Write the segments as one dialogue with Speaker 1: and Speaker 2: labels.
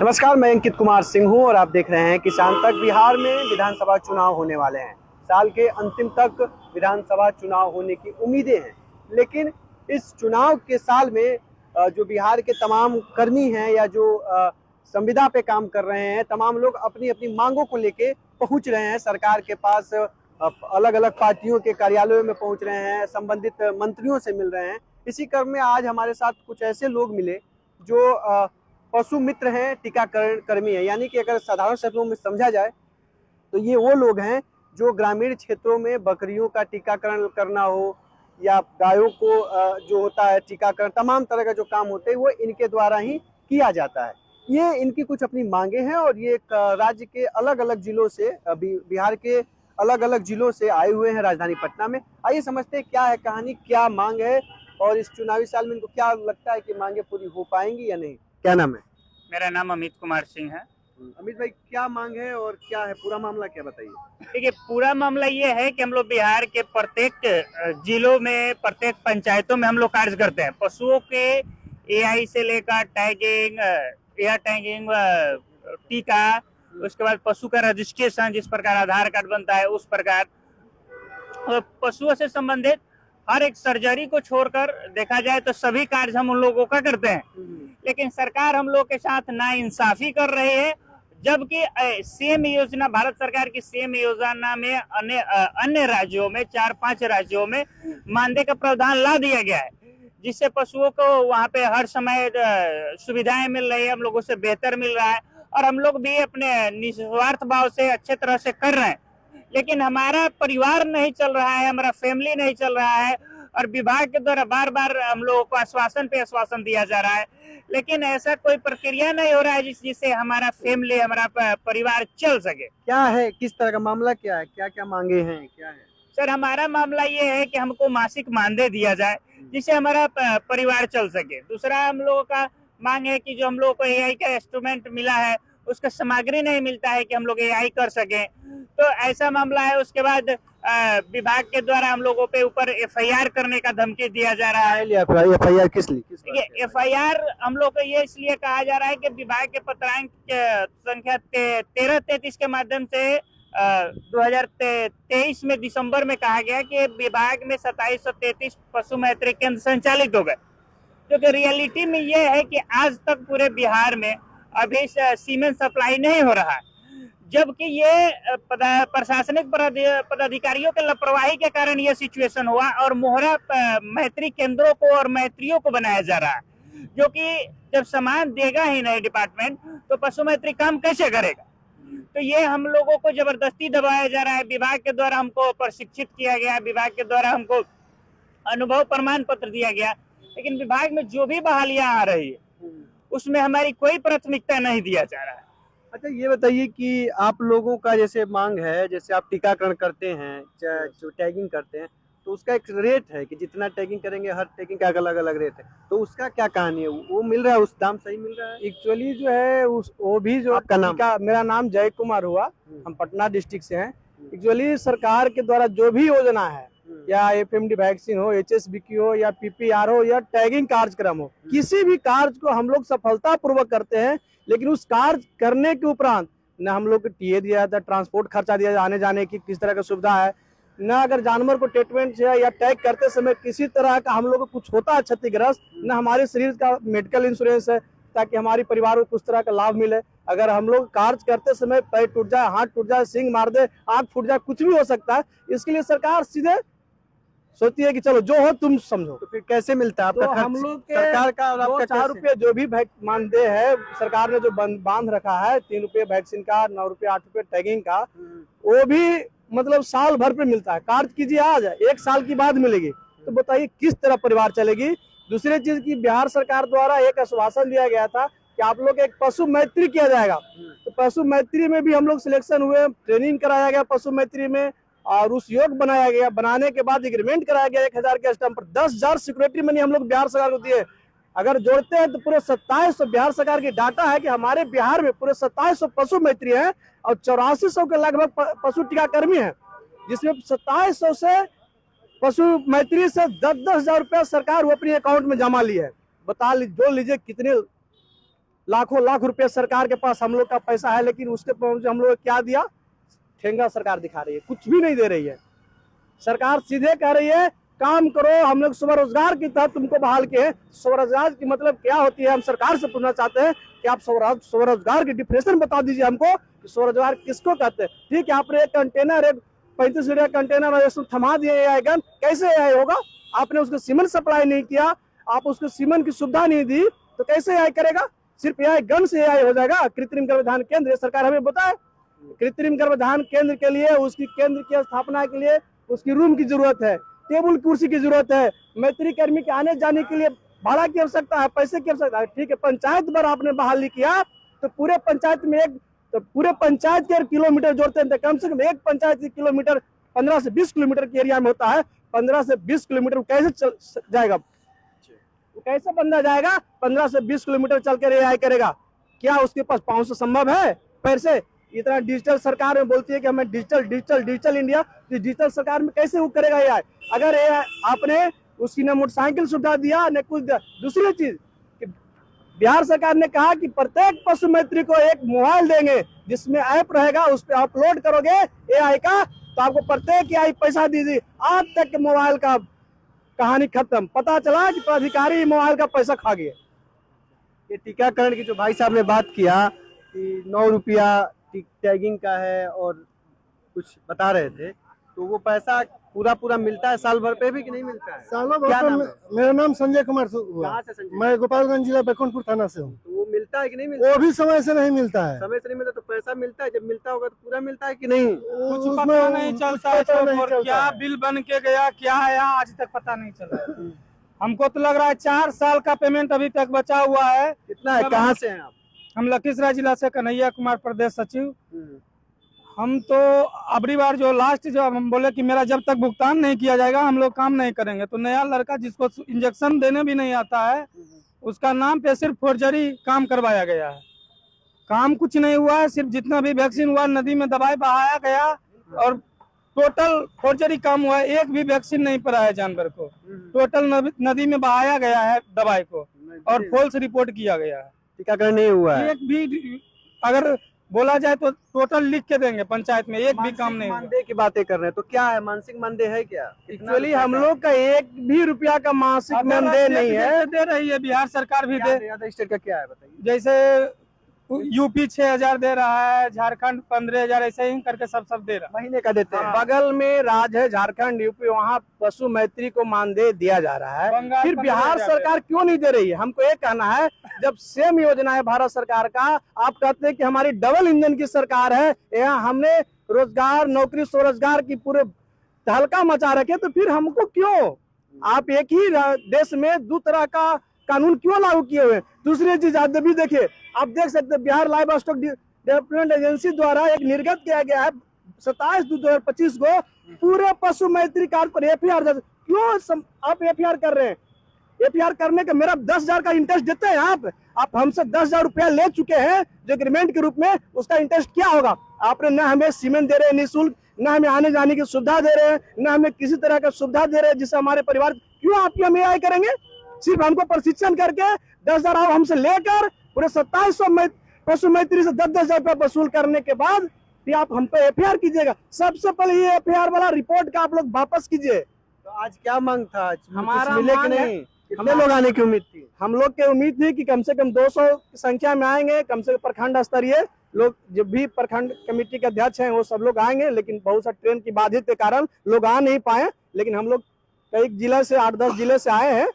Speaker 1: नमस्कार, मैं अंकित कुमार सिंह हूं और आप देख रहे हैं किसान तक। बिहार में विधानसभा चुनाव होने वाले हैं। साल के अंतिम तक विधानसभा चुनाव होने की उम्मीदें हैं, लेकिन इस चुनाव के साल में जो बिहार के तमाम कर्मी हैं या जो संविदा पे काम कर रहे हैं, तमाम लोग अपनी अपनी मांगों को लेके पहुंच रहे हैं सरकार के पास। अलग अलग पार्टियों के कार्यालयों में पहुंच रहे हैं, संबंधित मंत्रियों से मिल रहे हैं। इसी क्रम में आज हमारे साथ कुछ ऐसे लोग मिले जो पशु मित्र हैं, टीकाकरण कर्मी हैं। यानी कि अगर साधारण शब्दों में समझा जाए तो ये वो लोग हैं जो ग्रामीण क्षेत्रों में बकरियों का टीकाकरण करना हो या गायों को जो होता है टीकाकरण, तमाम तरह का जो काम होते हैं वो इनके द्वारा ही किया जाता है। ये इनकी कुछ अपनी मांगे हैं और ये राज्य के अलग अलग जिलों से, बिहार के अलग अलग जिलों से आए हुए हैं राजधानी पटना में। आइए समझते हैं क्या है कहानी, क्या मांग है और इस चुनावी साल में इनको क्या लगता है कि मांगे पूरी हो पाएंगी या नहीं। क्या नाम है?
Speaker 2: मेरा नाम अमित कुमार सिंह है।
Speaker 1: अमित भाई, क्या मांग है और क्या है पूरा मामला, क्या बताइए।
Speaker 2: देखिए, पूरा मामला ये है कि हम लोग बिहार के प्रत्येक जिलों में, प्रत्येक पंचायतों में हम लोग कार्य करते हैं। पशुओं के एआई से लेकर टैगिंग, एयर टैगिंग, टीका, उसके बाद पशु का रजिस्ट्रेशन, जिस प्रकार आधार कार्ड बनता है उस प्रकार, पशुओं से संबंधित हर एक सर्जरी को छोड़कर देखा जाए तो सभी कार्य हम उन लोगों का करते हैं। लेकिन सरकार हम लोग के साथ नाइंसाफी कर रही है, जबकि सीएम योजना, भारत सरकार की सीएम योजना में अन्य राज्यों में, 4-5 राज्यों में मानदेय का प्रावधान ला दिया गया है, जिससे पशुओं को वहां पे हर समय सुविधाएं मिल रही है, हम लोगों से बेहतर मिल रहा है और हम लोग भी अपने निस्वार्थ भाव से अच्छे तरह से कर रहे हैं। लेकिन हमारा परिवार नहीं चल रहा है, हमारा फैमिली नहीं चल रहा है और विभाग के द्वारा बार बार हम लोगों को आश्वासन पे आश्वासन दिया जा रहा है, लेकिन ऐसा कोई प्रक्रिया नहीं हो रहा है जिससे हमारा फैमिली, हमारा परिवार चल सके।
Speaker 1: क्या है, किस तरह का मामला, क्या है, क्या क्या मांगे हैं, क्या है?
Speaker 2: सर, हमारा मामला ये है कि हमको मासिक मानदेय दिया जाए जिससे हमारा परिवार चल सके। दूसरा हम लोगों का मांग है कि जो हम लोगों को एआई का इंस्ट्रूमेंट मिला है उसका सामग्री नहीं मिलता है कि हम लोग एआई कर सकें, तो ऐसा मामला है। उसके बाद विभाग के द्वारा हम लोगों पे ऊपर एफआईआर करने का धमकी दिया जा रहा है।
Speaker 1: एफआईआर किस लिए?
Speaker 2: ये एफआईआर हम लोग को ये इसलिए कहा जा रहा है कि विभाग के पत्रांक संख्या 1333 के माध्यम से 2023 में दिसंबर में कहा गया कि विभाग में 2733 पशु मैत्री केंद्र संचालित हो गए, क्योंकि रियलिटी में ये है कि आज तक पूरे बिहार में अभी सीमेंट सप्लाई नहीं हो रहा है, जबकि ये प्रशासनिक पदाधिकारियों के लापरवाही के कारण ये सिचुएशन हुआ और मोहरा मैत्री केंद्रों को और मैत्रियों को बनाया जा रहा है, जो कि जब सामान देगा ही नहीं डिपार्टमेंट तो पशु मैत्री काम कैसे करेगा। तो ये हम लोगों को जबरदस्ती दबाया जा रहा है। विभाग के द्वारा हमको प्रशिक्षित किया गया, विभाग के द्वारा हमको अनुभव प्रमाण पत्र दिया गया, लेकिन विभाग में जो भी बहालियां आ रही है उसमें हमारी कोई प्राथमिकता नहीं दिया जा रहा है।
Speaker 1: अच्छा, ये बताइए कि आप लोगों का जैसे मांग है, जैसे आप टीकाकरण करते हैं, जो टैगिंग करते हैं, तो उसका एक रेट है कि जितना टैगिंग करेंगे हर टैगिंग का अलग अलग रेट है, तो उसका क्या कहानी है? वो मिल रहा है, उस दाम सही मिल रहा है?
Speaker 3: एक्चुअली जो है वो भी जो
Speaker 1: आपका नाम?
Speaker 3: मेरा नाम जय कुमार हुआ, हम पटना डिस्ट्रिक्ट से हैं। एक्चुअली सरकार के द्वारा जो भी योजना है, या एफएमडी वैक्सीन हो, एचएसबीकी हो या पीपीआर हो या टैगिंग कार्यक्रम हो, किसी भी कार्य को हम लोग सफलता पूर्वक करते हैं, लेकिन उस कार्य करने के उपरांत न हम लोग को टीए दिया जाता है, ट्रांसपोर्ट खर्चा दिया, आने जाने की किस तरह का सुविधा है, न अगर जानवर को ट्रीटमेंट या टैग करते समय किसी तरह का हम लोग को कुछ होता है क्षतिग्रस्त, न हमारे शरीर का मेडिकल इंश्योरेंस है ताकि हमारे परिवार को कुछ तरह का लाभ मिले। अगर हम लोग कार्य करते समय पैर टूट जाए, हाथ टूट जाए, सिंग मार दे, आंख फूट जाए, कुछ भी हो सकता है। इसके लिए सरकार सीधे सोचती है कि चलो जो हो तुम समझो।
Speaker 1: तो फिर कैसे मिलता है आपका
Speaker 3: तो
Speaker 1: खर्च?
Speaker 3: हम लोग के
Speaker 1: सरकार का और आपका
Speaker 3: 4 रुपये जो भी मानदेय है, सरकार ने जो बांध रखा है, 3 रुपये वैक्सीन का, 9 रुपये 8 रुपये टैगिंग का, वो भी मतलब साल भर पे मिलता है। कार्य कीजिए आज, 1 साल की बाद मिलेगी, तो बताइए किस तरह परिवार चलेगी। दूसरी चीज की बिहार सरकार द्वारा एक आश्वासन दिया गया था कि आप लोग एक पशु मैत्री किया जाएगा, तो पशु मैत्री में भी हम लोग सिलेक्शन हुए, ट्रेनिंग कराया गया पशु मैत्री में और उस योग बनाया गया। बनाने के बाद एग्रीमेंट कराया गया 1000 के स्टैंप पर। 10,000 सिक्योरिटी मनी हम लोग बिहार सरकार को दिए। अगर जोड़ते हैं तो पूरे 2700, बिहार सरकार की डाटा है कि हमारे बिहार में पूरे 2700 पशु मैत्री है और 8400 के लगभग पशु टीकाकर्मी है, जिसमें 2700 से पशु मैत्री से 10,000 रुपया सरकार वो अपने अकाउंट में जमा ली है। बता जो लीजिए कितने लाखों लाख रुपए सरकार के पास हम लोग का पैसा है, लेकिन उसके पास हम लोग को क्या दिया? ठेंगा सरकार दिखा रही है, कुछ भी नहीं दे रही है। सरकार सीधे कह रही है काम करो, हम लोग स्वरोजगार के तहत तुमको बहाल किए हैं। स्वरोजगार की मतलब क्या होती है, हम सरकार से पूछना चाहते हैं कि आप स्वरोजगार की डिफिनेशन बता दीजिए हमको कि स्वरोजगार किसको कहते हैं। ठीक है, आपने एक कंटेनर, एक 35 लीटर कंटेनर थमा दिए एआई गन, कैसे एआई होगा? आपने उसको सीमेंट सप्लाई नहीं किया, आप उसको सीमेंट की सुविधा नहीं दी, तो कैसे एआई करेगा? सिर्फ एआई गन से एआई हो जाएगा? कृत्रिम गर्भाधान केंद्र, सरकार हमें बताए, कृत्रिम गर्भाधान केंद्र के लिए, उसकी केंद्र की स्थापना के लिए उसकी रूम की जरूरत है, टेबल कुर्सी की जरूरत है, मैत्री कर्मी के आने जाने के लिए भाड़ा की आवश्यकता है, पैसे की आवश्यकता है। ठीक है, पंचायत पर आपने बहाली किया तो पूरे पंचायत में पूरे पंचायत के किलोमीटर जोड़ते हैं, कम से कम एक पंचायत की किलोमीटर 15 से 20 किलोमीटर के एरिया में होता है। 15 से 20 किलोमीटर कैसे चल जाएगा? कैसे बंदा जाएगा 15 से 20 किलोमीटर चल कर एआई करेगा? क्या उसके पास पाँव से संभव है? पैर से? इतना डिजिटल सरकार में बोलती है कि हमें डिजिटल डिजिटल डिजिटल इंडिया, तो डिजिटल सरकार में कैसे वो करेगा एआई? अगर आपने उसकी न मोटरसाइकिल सुविधा दिया न कुछ दिया। दूसरी चीज, बिहार सरकार ने कहा कि प्रत्येक पशु मैत्री को एक मोबाइल देंगे जिसमें ऐप रहेगा, उस पर अपलोड करोगे एआई का तो आपको प्रत्येक एआई पैसा दीजिए। आज तक के मोबाइल का कहानी खत्म, पता चला कि प्राधिकारी मोबाइल का पैसा खा गया।
Speaker 1: ये टीकाकरण की जो भाई साहब ने बात किया कि 9 रुपया टैगिंग का है और कुछ बता रहे थे, तो वो पैसा पूरा मिलता है साल भर पे भी कि नहीं मिलता है?
Speaker 4: सालों
Speaker 1: क्या
Speaker 4: भर
Speaker 1: नाम
Speaker 4: में।
Speaker 1: है?
Speaker 4: मेरा नाम संजय कुमार हुआ।
Speaker 1: कहाँ से संजय?
Speaker 4: मैं गोपालगंज जिला बैकुंठपुर थाना से हूँ।
Speaker 1: तो वो मिलता है कि नहीं मिलता?
Speaker 4: वो भी समय से नहीं मिलता है।
Speaker 1: समय से नहीं मिलता तो पैसा मिलता है, जब मिलता होगा तो पूरा मिलता है कि नहीं?
Speaker 3: कुछ
Speaker 4: उसमें
Speaker 3: पता नहीं चलता है,
Speaker 4: पता नहीं
Speaker 3: और
Speaker 4: चलता
Speaker 3: क्या
Speaker 4: है।
Speaker 3: बिल बन के गया, क्या आया, आज तक पता नहीं चला। हमको तो लग रहा है 4 साल का पेमेंट अभी तक बचा हुआ है।
Speaker 1: कितना है? कहाँ से हैं आप?
Speaker 3: हम लखीसराय जिला से, कन्हैया कुमार प्रदेश सचिव। हम तो अबरी बार जो लास्ट जब हम बोले कि मेरा जब तक भुगतान नहीं किया जाएगा हम लोग काम नहीं करेंगे, तो नया लड़का जिसको इंजेक्शन देने भी नहीं आता है उसका नाम पे सिर्फ फोर्जरी काम करवाया गया है। काम कुछ नहीं हुआ है, सिर्फ जितना भी वैक्सीन हुआ नदी में दवाई बहाया गया और टोटल फोर्जरी काम हुआ है। एक भी वैक्सीन नहीं पड़ा है जानवर को, टोटल नदी में बहाया गया है दवाई को और फॉल्स रिपोर्ट किया गया है।
Speaker 1: टीकाकरण नहीं हुआ है।
Speaker 3: एक भी अगर बोला जाए तो टोटल लिख के देंगे पंचायत में, एक भी काम नहीं हुआ।
Speaker 1: मानदेय की बातें कर रहे हैं, तो क्या है मानसिक मानदेय है क्या?
Speaker 3: एक्चुअली हम लोग का एक भी रुपया का मासिक मानदेय नहीं है। दे रही है बिहार सरकार भी दे,
Speaker 1: अदर स्टेट का क्या है बताइए?
Speaker 3: जैसे यूपी 6,000 दे रहा है, झारखंड 15,000, ऐसे ही करके सब दे रहा है।
Speaker 1: महीने का देते हैं।
Speaker 3: बगल में राज्य है झारखंड, यूपी, वहाँ पशु मैत्री को मानदेय दिया जा रहा है। फिर बिहार सरकार क्यों नहीं दे रही है? हमको ये कहना है, जब सेम योजना है भारत सरकार का, आप कहते हैं कि हमारी डबल इंजन की सरकार है, यहाँ हमने रोजगार, नौकरी, स्वरोजगार की पूरे तहलका मचा रखे, तो फिर हमको क्यों आप एक ही देश में दो तरह का कानून क्यों लागू किए हुए? दूसरी चीज आप भी देखिए, आप देख सकते हैं Bihar live stock development agency द्वारा एक निर्गत किया गया है 27/2/2025 को, पूरे पशु मैत्री कार्ड पर एफआईआर। क्यों आप एफआईआर कर रहे हैं? एफआईआर करने का मेरा 10,000 का इंटरेस्ट देते हैं आप हमसे 10,000 रुपया ले चुके हैं जो एग्रीमेंट के रूप में, उसका इंटरेस्ट क्या होगा? आपने न हमें सीमेंट दे रहे हैं निःशुल्क, न हमें आने जाने की सुविधा दे रहे हैं, न हमें किसी तरह का सुविधा दे रहे हैं जिससे हमारे परिवार, क्यों आप हम एआई करेंगे? सिर्फ हमको प्रशिक्षण करके 10,000 हमसे लेकर पूरे 2700 पशु मैत्री से 10,000 रुपया वसूल करने के बाद फिर आप हम पे एफआईआर कीजिएगा। सबसे पहले ये एफआईआर वाला रिपोर्ट का आप लोग वापस कीजिए।
Speaker 1: तो आज क्या मांग था?
Speaker 3: हमारा
Speaker 1: मिले कि
Speaker 3: मांग है,
Speaker 1: नहीं? कितने लोग आने की उम्मीद थी?
Speaker 3: हम लोग की उम्मीद थी कि कम से कम 200 की संख्या में आएंगे, कम से कम प्रखंड स्तरीय लोग, जो भी प्रखंड कमेटी के अध्यक्ष हैं वो सब लोग आएंगे, लेकिन बहुत सा ट्रेन की बाधित के कारण लोग आ नहीं पाए। लेकिन हम लोग कई जिले से 8-10 जिले से आए हैं,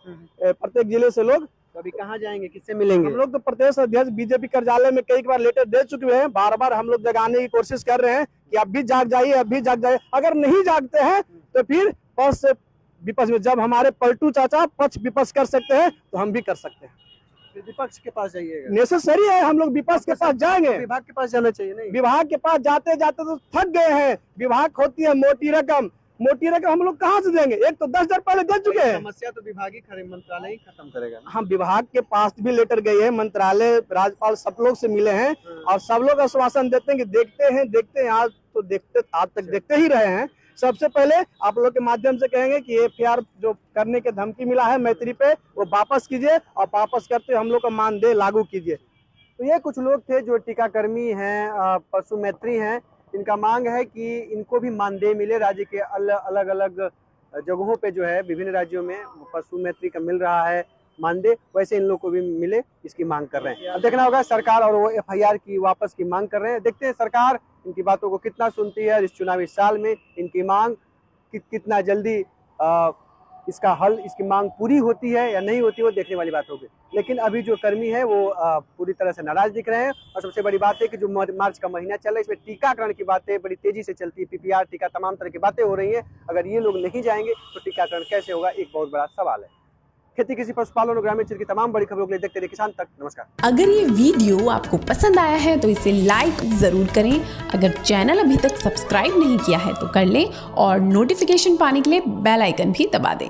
Speaker 3: प्रत्येक जिले से लोग।
Speaker 1: अभी कहाँ जाएंगे, किससे मिलेंगे?
Speaker 3: हम लोग तो प्रदेश अध्यक्ष बीजेपी कार्यालय में कई बार लेटर दे चुके हैं, बार हम लोग जगाने की कोशिश कर रहे हैं कि अब भी जाग जाइए, अब भी जाग जाइए। अगर नहीं जागते हैं तो फिर पक्ष से विपक्ष में, जब हमारे पलटू चाचा पक्ष विपक्ष कर सकते हैं तो हम भी कर सकते हैं।
Speaker 1: फिर विपक्ष के पास जाइएगा?
Speaker 3: नेसेसरी है, हम लोग विपक्ष के पास जाएंगे।
Speaker 1: विभाग के पास जाना चाहिए नहीं?
Speaker 3: विभाग के पास जाते जाते तो थक गए हैं। विभाग होती है मोटी रकम हम लोग कहाँ से देंगे? एक तो 10,000 पहले दे चुके हैं।
Speaker 1: समस्या तो विभाग ही मंत्रालय ही खत्म करेगा ना?
Speaker 3: हम विभाग के पास भी लेटर गए हैं, मंत्रालय, राज्यपाल, सब लोग से मिले हैं और सब लोग आश्वासन देते हैं कि देखते हैं आज तक देखते ही रहे हैं। सबसे पहले आप लोग के माध्यम से कहेंगे कि एफआईआर जो करने के धमकी मिला है मैत्री पे वो वापस कीजिए और वापस करते हम लोग का मानदेय लागू कीजिए।
Speaker 1: तो ये कुछ लोग थे जो टीकाकर्मी हैं, पशु मैत्री हैं। इनका मांग है कि इनको भी मानदेय मिले। राज्य के अलग अलग जगहों पे जो है विभिन्न राज्यों में पशु मैत्री का मिल रहा है मानदेय, वैसे इन लोग को भी मिले, इसकी मांग कर रहे हैं। अब देखना होगा सरकार और वो FIR की वापस की मांग कर रहे हैं। देखते हैं सरकार इनकी बातों को कितना सुनती है। इस चुनावी साल में इनकी मांग कितना जल्दी इसका हल, इसकी मांग पूरी होती है या नहीं होती, वो देखने वाली बात होगी। लेकिन अभी जो कर्मी है वो पूरी तरह से नाराज दिख रहे हैं। और सबसे बड़ी बात है कि जो मार्च का महीना चल रहा है इसमें टीकाकरण की बातें बड़ी तेजी से चलती है। PPR टीका, तमाम तरह की बातें हो रही हैं। अगर ये लोग नहीं जाएंगे तो टीकाकरण कैसे होगा, एक बहुत बड़ा सवाल है। खेती, कृषि, पशुपालन और ग्रामीण क्षेत्र की तमाम बड़ी खबरों के लिए देखते रहिए किसान तक। नमस्कार।
Speaker 5: अगर ये वीडियो आपको पसंद आया है तो इसे लाइक जरूर करें। अगर चैनल अभी तक सब्सक्राइब नहीं किया है तो कर लें और नोटिफिकेशन पाने के लिए बेल आइकन भी दबा दें।